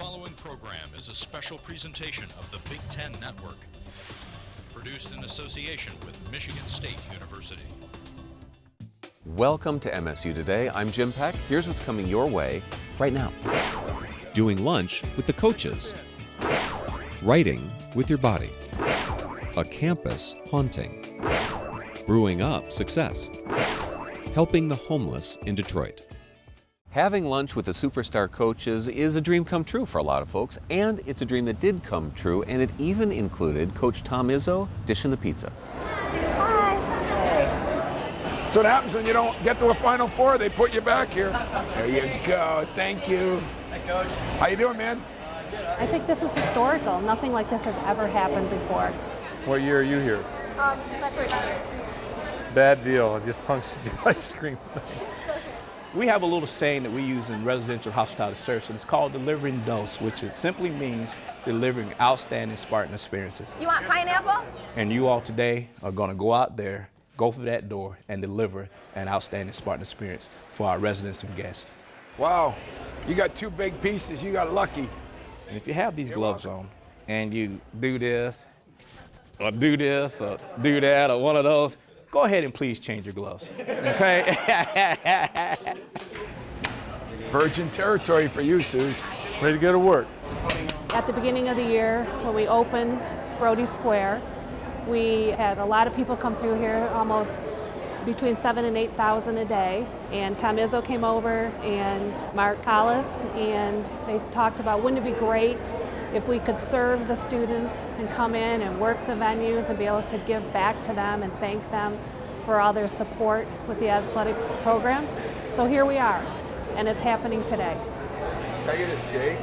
following program is a special presentation of the Big Ten Network, produced in association with Michigan State University. Welcome to MSU Today. I'm Jim Peck. Here's what's coming your way right now. Doing lunch with the coaches. Writing with your body. A campus haunting. Brewing up success. Helping the homeless in Detroit. Having lunch with the superstar coaches is a dream come true for a lot of folks, and it's a dream that did come true, and it even included Coach Tom Izzo dishing the pizza. That's what happens when you don't get to a Final Four. They put you back here. There you go. Thank you. Hi, Coach. How you doing, man? I think this is historical. Nothing like this has ever happened before. What year are you here? This is my first year. Bad deal. I just punctured your ice cream. We have a little saying that we use in residential hospitality service, and it's called delivering dose, which it simply means delivering outstanding Spartan experiences. You want pineapple? And you all today are going to go out there, go through that door, and deliver an outstanding Spartan experience for our residents and guests. Wow. You got two big pieces. You got lucky. And if you have these gloves on and you do this, or do this, or do that, or one of those, go ahead and please change your gloves, okay? Virgin territory for you, Suze. Ready to go to work. At the beginning of the year, when we opened Brody Square, we had a lot of people come through here, almost between 7,000 and 8,000 a day. And Tom Izzo came over and Mark Collis, and they talked about, wouldn't it be great if we could serve the students and come in and work the venues and be able to give back to them and thank them for all their support with the athletic program. So here we are, and it's happening today. Can I get a shake?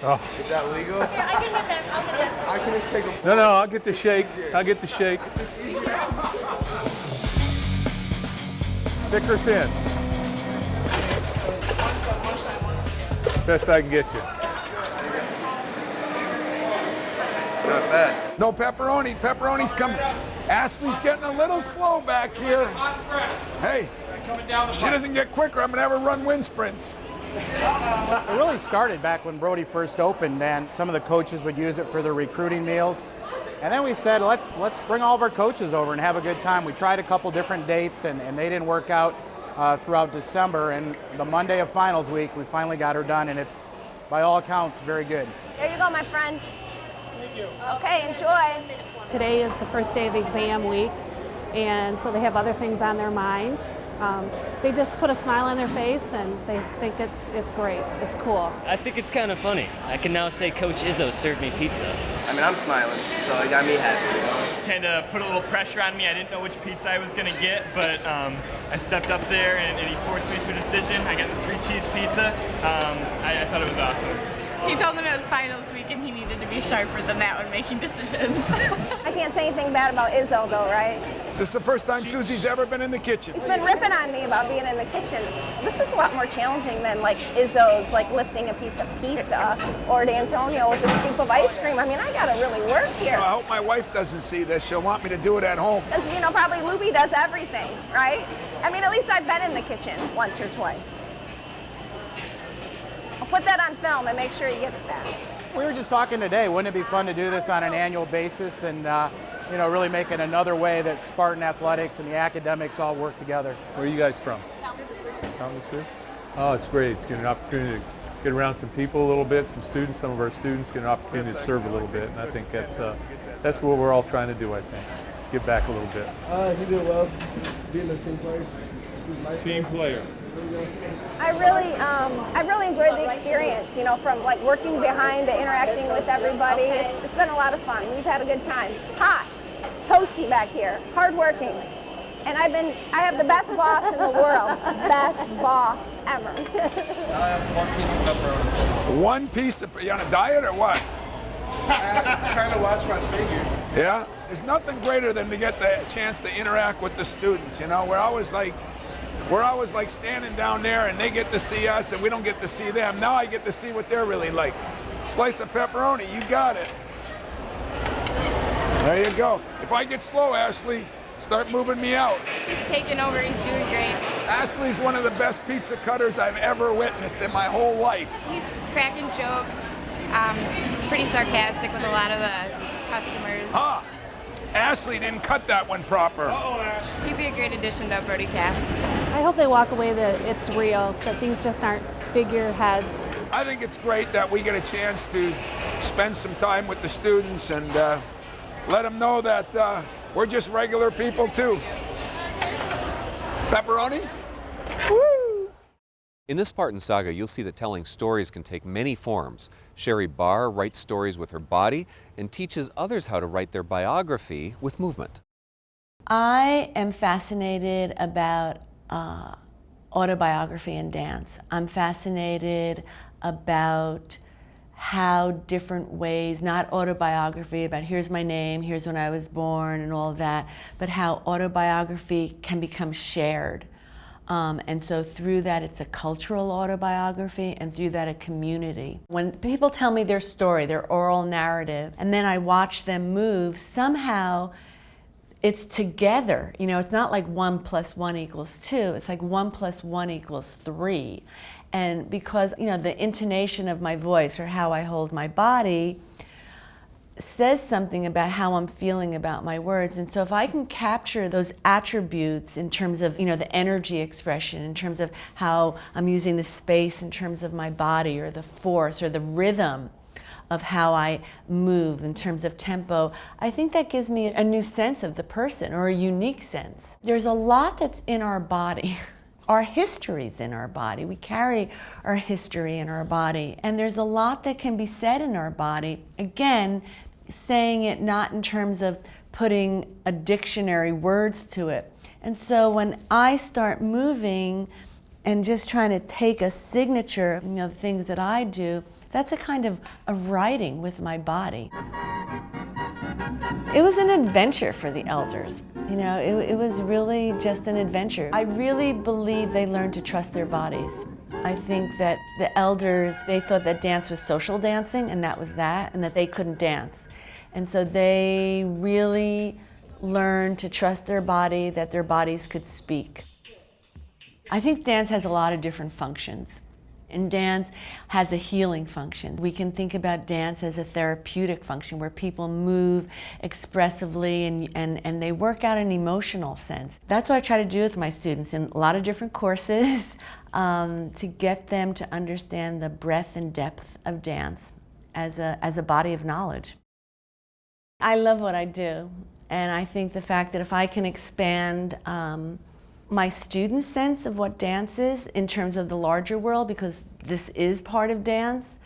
Oh. Is that legal? Here, I can get that. I'll get that. I can just take a... No, I'll get the shake. I'll get the shake. Thick or thin? Best I can get you. Not bad. No pepperoni. Pepperoni's coming. Ashley's getting a little slow back here. Hey, she doesn't get quicker. I'm going to have her run wind sprints. It really started back when Brody first opened, and some of the coaches would use it for their recruiting meals. And then we said, let's bring all of our coaches over and have a good time. We tried a couple different dates, and they didn't work out throughout December. And the Monday of finals week, we finally got her done, and it's, by all accounts, very good. There you go, my friend. Thank you. Okay, enjoy. Today is the first day of exam week, and so they have other things on their mind. They just put a smile on their face, and they think it's great. It's cool. I think it's kind of funny. I can now say Coach Izzo served me pizza. I mean, I'm smiling, so it got me happy. Kind of put a little pressure on me. I didn't know which pizza I was going to get, but I stepped up there, and he forced me to a decision. I got the 3-cheese pizza. I thought it was awesome. He told them it was finals week and he needed to be sharper than that when making decisions. I can't say anything bad about Izzo though, right? Is this the first time Susie's ever been in the kitchen? He's been ripping on me about being in the kitchen. This is a lot more challenging than like Izzo's like lifting a piece of pizza or D'Antonio with a scoop of ice cream. I mean, I gotta really work here. I hope my wife doesn't see this. She'll want me to do it at home. Because, you know, probably Luby does everything, right? I mean, at least I've been in the kitchen once or twice. I'll put that on film and make sure he gets that. We were just talking today, wouldn't it be fun to do this on an annual basis and really make it another way that Spartan athletics and the academics all work together? Where are you guys from? Kalamazoo. Oh, it's great. It's getting an opportunity to get around some people a little bit, some students, some of our students get an opportunity to serve a little bit, and I think that's what we're all trying to do, I think. Give back a little bit. You did well, just being a team player. Team player. I really enjoyed the experience, you know, from like working behind to interacting with everybody. It's been a lot of fun. We've had a good time. Hot, toasty back here, hardworking. And I have the best boss in the world. Best boss ever. I have 1 piece of pepperoni. 1 piece of, you on a diet or what? I'm trying to watch my figure. Yeah? There's nothing greater than to get the chance to interact with the students, you know? We're always like standing down there and they get to see us and we don't get to see them. Now I get to see what they're really like. Slice of pepperoni, you got it. There you go. If I get slow, Ashley, start moving me out. He's taking over, he's doing great. Ashley's one of the best pizza cutters I've ever witnessed in my whole life. He's cracking jokes. He's pretty sarcastic with a lot of the customers. Ah, Ashley didn't cut that one proper. He'd be a great addition to Brody Cap. I hope they walk away that it's real, that these just aren't figureheads. I think it's great that we get a chance to spend some time with the students and let them know that we're just regular people too. Pepperoni? Woo! In this Spartan Saga, you'll see that telling stories can take many forms. Sherrie Barr writes stories with her body and teaches others how to write their biography with movement. I am fascinated about autobiography and dance. I'm fascinated about how different ways, not autobiography about here's my name, here's when I was born and all of that, but how autobiography can become shared. And so through that, it's a cultural autobiography, and through that, a community. When people tell me their story, their oral narrative, and then I watch them move, somehow it's together. You know, it's not like 1 + 1 = 2. It's like 1 + 1 = 3. And because, you know, the intonation of my voice or how I hold my body says something about how I'm feeling about my words. And so if I can capture those attributes in terms of, you know, the energy expression, in terms of how I'm using the space in terms of my body, or the force or the rhythm of how I move in terms of tempo, I think that gives me a new sense of the person, or a unique sense. There's a lot that's in our body. Our history's in our body. We carry our history in our body. And there's a lot that can be said in our body. Again, saying it not in terms of putting a dictionary words to it. And so when I start moving and just trying to take a signature, you know, the things that I do, that's a kind of writing with my body. It was an adventure for the elders. You know, it was really just an adventure. I really believe they learned to trust their bodies. I think that the elders, they thought that dance was social dancing, and that was that, and that they couldn't dance. And so they really learned to trust their body, that their bodies could speak. I think dance has a lot of different functions. And dance has a healing function. We can think about dance as a therapeutic function where people move expressively and they work out an emotional sense. That's what I try to do with my students in a lot of different courses to get them to understand the breadth and depth of dance as a body of knowledge. I love what I do, and I think the fact that if I can expand my students' sense of what dance is in terms of the larger world, because this is part of dance,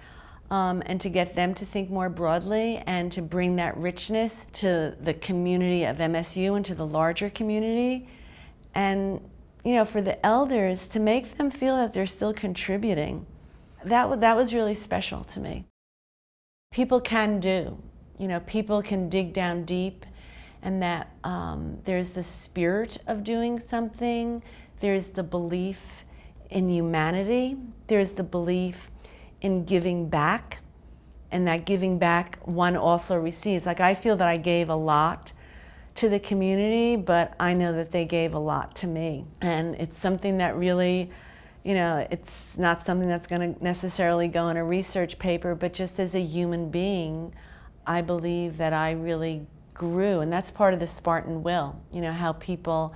and to get them to think more broadly and to bring that richness to the community of MSU and to the larger community. And, you know, for the elders, to make them feel that they're still contributing, that was really special to me. People can do, you know, people can dig down deep, and that there's the spirit of doing something, there's the belief in humanity, there's the belief in giving back, and that giving back one also receives. Like, I feel that I gave a lot to the community, but I know that they gave a lot to me. And it's something that really, you know, it's not something that's going to necessarily go in a research paper, but just as a human being, I believe that I really grew, and that's part of the Spartan will, you know, how people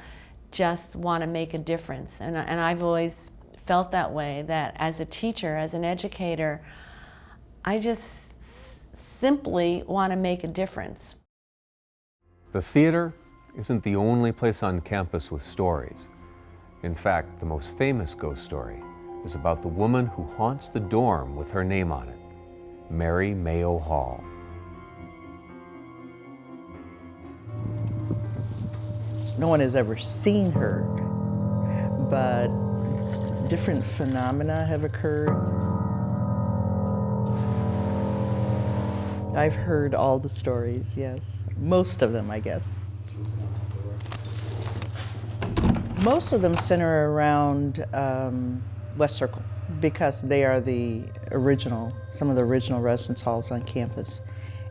just want to make a difference. And I've always felt that way, that as a teacher, as an educator, I just simply want to make a difference. The theater isn't the only place on campus with stories. In fact, the most famous ghost story is about the woman who haunts the dorm with her name on it, Mary Mayo Hall. No one has ever seen her, but different phenomena have occurred. I've heard all the stories, yes. Most of them, I guess. Most of them center around West Circle, because they are the original, some of the original residence halls on campus.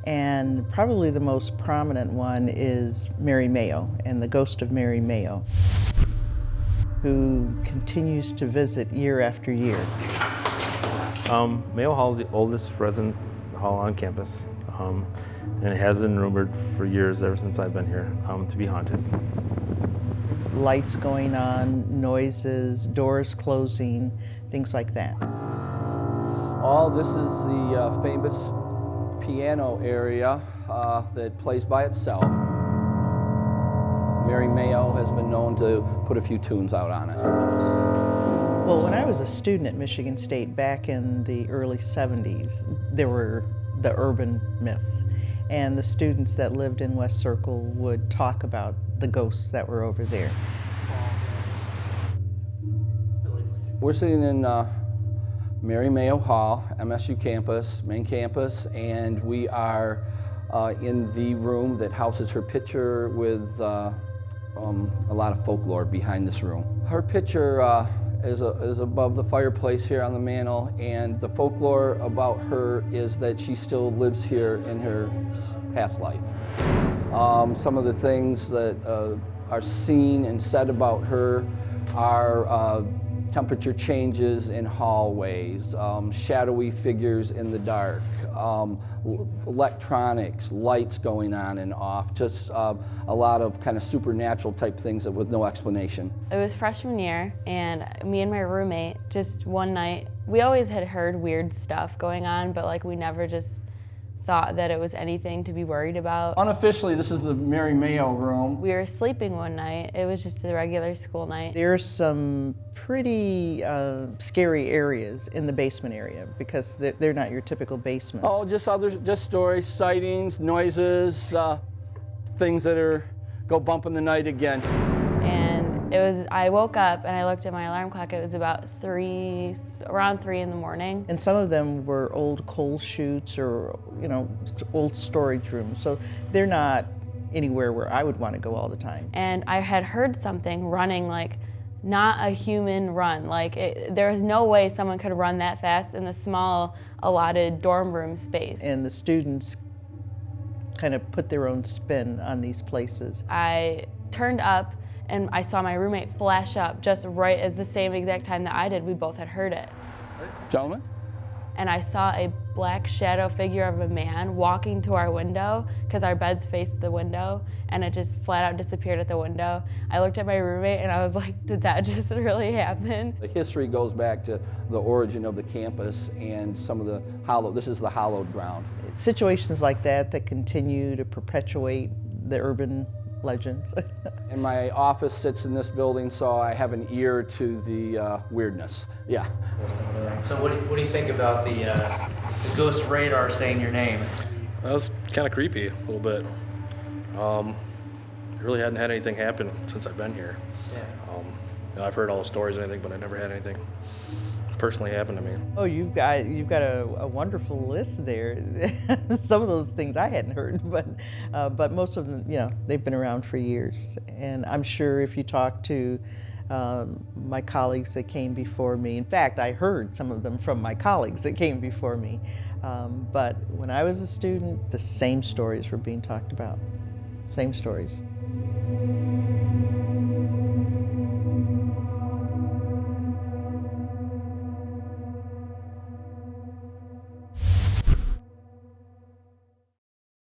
And probably the most prominent one is Mary Mayo, and the ghost of Mary Mayo, who continues to visit year after year. Mayo Hall is the oldest residence Hall on campus. And it has been rumored for years, ever since I've been here, to be haunted. Lights going on, noises, doors closing, things like that. Oh, this is the famous piano area that plays by itself. Mary Mayo has been known to put a few tunes out on it. Well, when I was a student at Michigan State back in the early 70s, there were the urban myths. And the students that lived in West Circle would talk about the ghosts that were over there. We're sitting in Mary Mayo Hall, MSU campus, main campus, and we are in the room that houses her picture with a lot of folklore behind this room. Her picture is above the fireplace here on the mantle, and the folklore about her is that she still lives here in her past life. Some of the things that are seen and said about her are temperature changes in hallways, shadowy figures in the dark, electronics, lights going on and off, just a lot of kind of supernatural type things that with no explanation. It was freshman year, and me and my roommate, just one night, we always had heard weird stuff going on, but like we never just thought that it was anything to be worried about. Unofficially, this is the Mary Mayo room. We were sleeping one night. It was just a regular school night. There's some pretty scary areas in the basement area because they're not your typical basements. Oh, just stories, sightings, noises, things that go bump in the night again. And I woke up and I looked at my alarm clock. It was about around 3 in the morning. And some of them were old coal chutes or, old storage rooms. So they're not anywhere where I would want to go all the time. And I had heard something running, like not a human run. Like there was no way someone could run that fast in the small allotted dorm room space. And the students kind of put their own spin on these places. I turned up and I saw my roommate flash up just right at the same exact time that I did. We both had heard it. Gentlemen? And I saw a black shadow figure of a man walking to our window because our beds faced the window, and it just flat out disappeared at the window. I looked at my roommate and I was like, did that just really happen? The history goes back to the origin of the campus and some of this is the hallowed ground. Situations like that continue to perpetuate the urban legends. And my office sits in this building, so I have an ear to the weirdness. Yeah. So what do you think about the ghost radar saying your name? That was kind of creepy, a little bit. Really hadn't had anything happen since I've been here. Yeah. I've heard all the stories and everything, but I never had anything personally happen to me. Oh, you've got a wonderful list there. Some of those things I hadn't heard, but most of them, they've been around for years. And I'm sure if you talk to my colleagues that came before me, in fact, I heard some of them from my colleagues that came before me. But when I was a student, the same stories were being talked about. Same stories.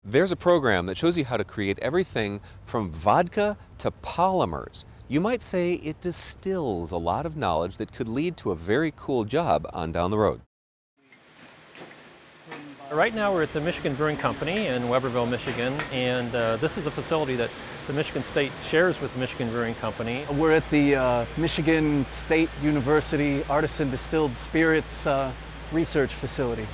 There's a program that shows you how to create everything from vodka to polymers. You might say it distills a lot of knowledge that could lead to a very cool job on down the road. Right now we're at the Michigan Brewing Company in Weberville, Michigan, and this is a facility that the Michigan State shares with the Michigan Brewing Company. We're at the Michigan State University Artisan Distilled Spirits Research Facility.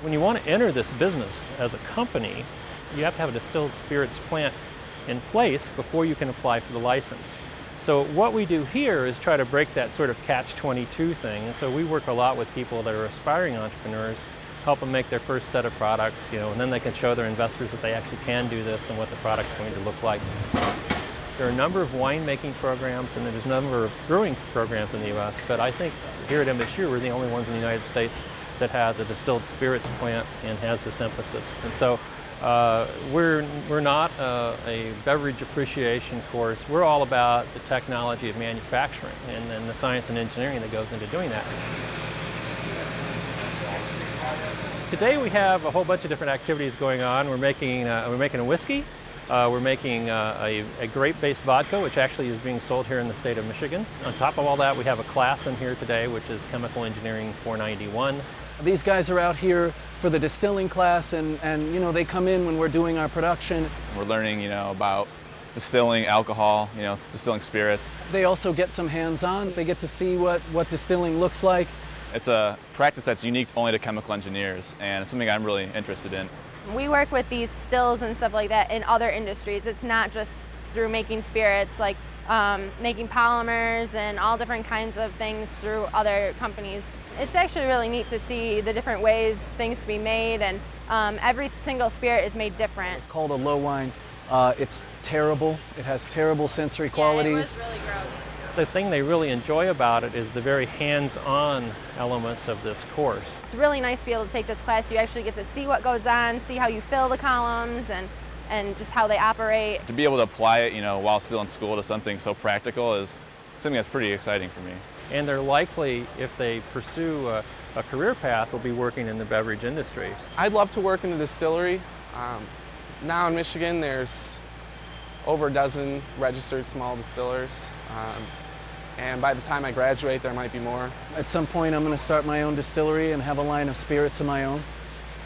When you want to enter this business as a company, you have to have a distilled spirits plant in place before you can apply for the license. So what we do here is try to break that sort of catch-22 thing. And so we work a lot with people that are aspiring entrepreneurs, help them make their first set of products, and then they can show their investors that they actually can do this and what the product's going to look like. There are a number of winemaking programs and there's a number of brewing programs in the U.S., but I think here at MSU we're the only ones in the United States that has a distilled spirits plant and has this emphasis. And so we're not a beverage appreciation course. We're all about the technology of manufacturing and the science and engineering that goes into doing that. Today we have a whole bunch of different activities going on. We're making a whiskey. We're making a grape-based vodka, which actually is being sold here in the state of Michigan. On top of all that, we have a class in here today, which is Chemical Engineering 491. These guys are out here for the distilling class, and you know, they come in when we're doing our production. We're learning, you know, about distilling alcohol, you know, distilling spirits. They also get some hands-on. They get to see what distilling looks like. It's a practice that's unique only to chemical engineers, and it's something I'm really interested in. We work with these stills and stuff like that in other industries. It's not just through making spirits, like making polymers and all different kinds of things through other companies. It's actually really neat to see the different ways things to be made, and every single spirit is made different. It's called a low wine. It's terrible. It has terrible sensory qualities. Yeah, it was really gross. The thing they really enjoy about it is the very hands-on elements of this course. It's really nice to be able to take this class. You actually get to see what goes on, see how you fill the columns, and just how they operate. To be able to apply it, you know, while still in school to something so practical is something that's pretty exciting for me. And they're likely, if they pursue a career path, will be working in the beverage industry. I'd love to work in a distillery. Now in Michigan, there's over a dozen registered small distillers. And by the time I graduate, there might be more. At some point, I'm going to start my own distillery and have a line of spirits of my own.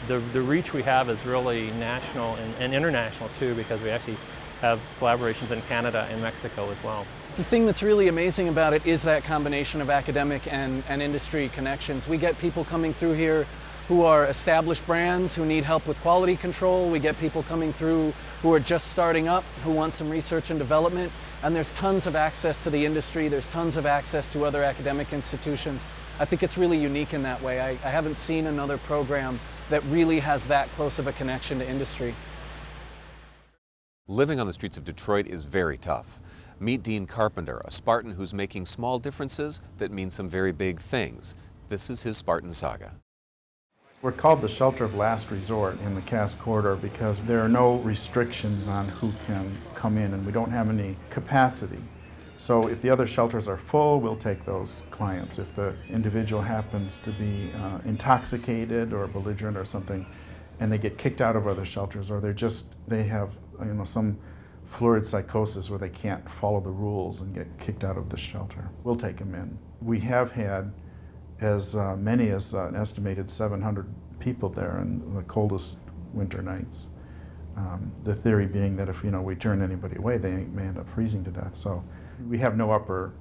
The reach we have is really national and international too, because we actually have collaborations in Canada and Mexico as well. The thing that's really amazing about it is that combination of academic and industry connections. We get people coming through here who are established brands, who need help with quality control. We get people coming through who are just starting up, who want some research and development. And there's tons of access to the industry. There's tons of access to other academic institutions. I think it's really unique in that way. I haven't seen another program that really has that close of a connection to industry. Living on the streets of Detroit is very tough. Meet Dean Carpenter, a Spartan who's making small differences that mean some very big things. This is his Spartan Saga. We're called the shelter of last resort in the Cass Corridor because there are no restrictions on who can come in, and we don't have any capacity. So if the other shelters are full, we'll take those clients. If the individual happens to be intoxicated or belligerent or something, and they get kicked out of other shelters, or they have some fluid psychosis where they can't follow the rules and get kicked out of the shelter, we'll take them in. We have had as many as an estimated 700 people there in the coldest winter nights. The theory being that if we turn anybody away, they may end up freezing to death. So we have no upper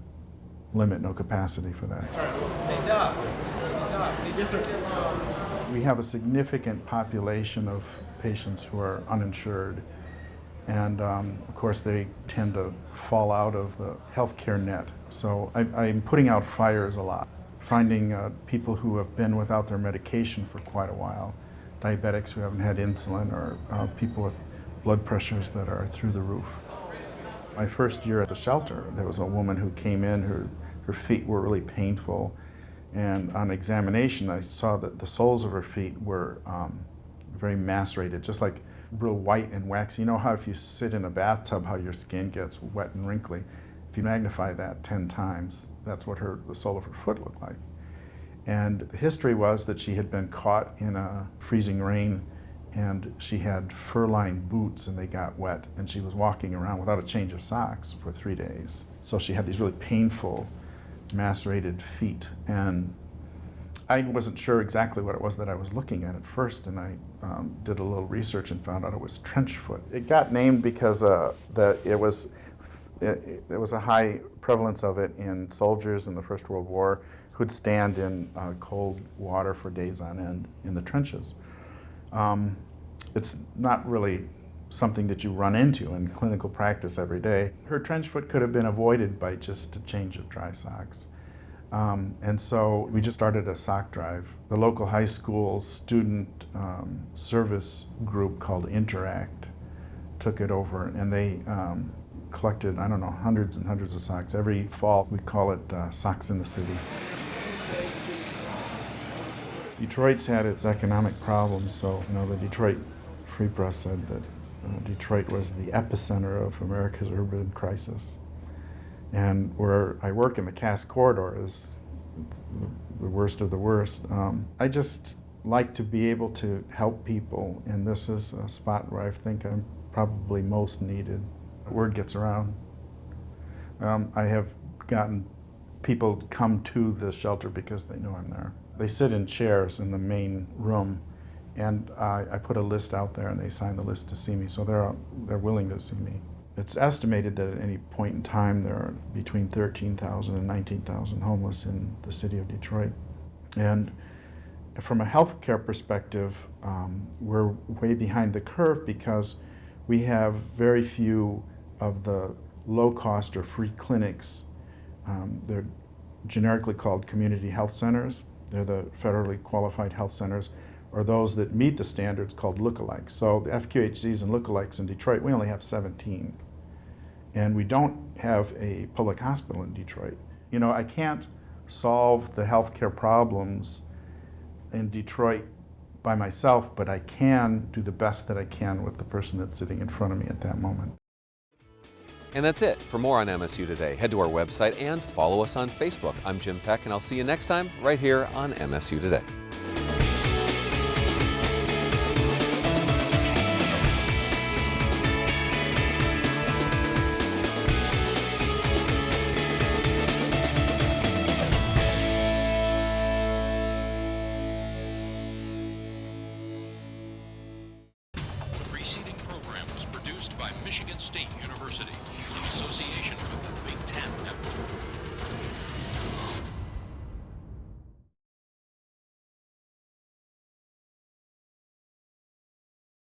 limit, no capacity for that. Stand up. We have a significant population of patients who are uninsured, and of course they tend to fall out of the healthcare net. So I'm putting out fires a lot, finding people who have been without their medication for quite a while, diabetics who haven't had insulin, or people with blood pressures that are through the roof. My first year at the shelter, there was a woman who came in, her feet were really painful, and on examination I saw that the soles of her feet were very macerated, just like real white and waxy. You know how if you sit in a bathtub how your skin gets wet and wrinkly? If you magnify that 10 times, that's what the sole of her foot looked like. And the history was that she had been caught in a freezing rain, and she had fur-lined boots and they got wet, and she was walking around without a change of socks for 3 days. So she had these really painful, macerated feet, and I wasn't sure exactly what it was that I was looking at first, and I did a little research and found out it was trench foot. It got named because there was a high prevalence of it in soldiers in the First World War who'd stand in cold water for days on end in the trenches. It's not really something that you run into in clinical practice every day. Her trench foot could have been avoided by just a change of dry socks. And so we just started a sock drive. The local high school student service group called Interact took it over, and they collected, I don't know, hundreds and hundreds of socks. Every fall we call it Socks in the City. Detroit's had its economic problems, so the Detroit Free Press said that Detroit was the epicenter of America's urban crisis. And where I work in the Cass Corridor is the worst of the worst. I just like to be able to help people, and this is a spot where I think I'm probably most needed. Word gets around. I have gotten people come to the shelter because they know I'm there. They sit in chairs in the main room, and I put a list out there and they sign the list to see me, so they're willing to see me. It's estimated that at any point in time there are between 13,000 and 19,000 homeless in the city of Detroit. And from a healthcare perspective, we're way behind the curve because we have very few of the low-cost or free clinics. They're generically called community health centers. They're the federally qualified health centers, or those that meet the standards called lookalikes. So the FQHCs and lookalikes in Detroit, we only have 17. And we don't have a public hospital in Detroit. You know, I can't solve the healthcare problems in Detroit by myself, but I can do the best that I can with the person that's sitting in front of me at that moment. And that's it. For more on MSU Today, head to our website and follow us on Facebook. I'm Jim Peck, and I'll see you next time right here on MSU Today. The preceding program was produced by Michigan State University in association with the Big Ten Network.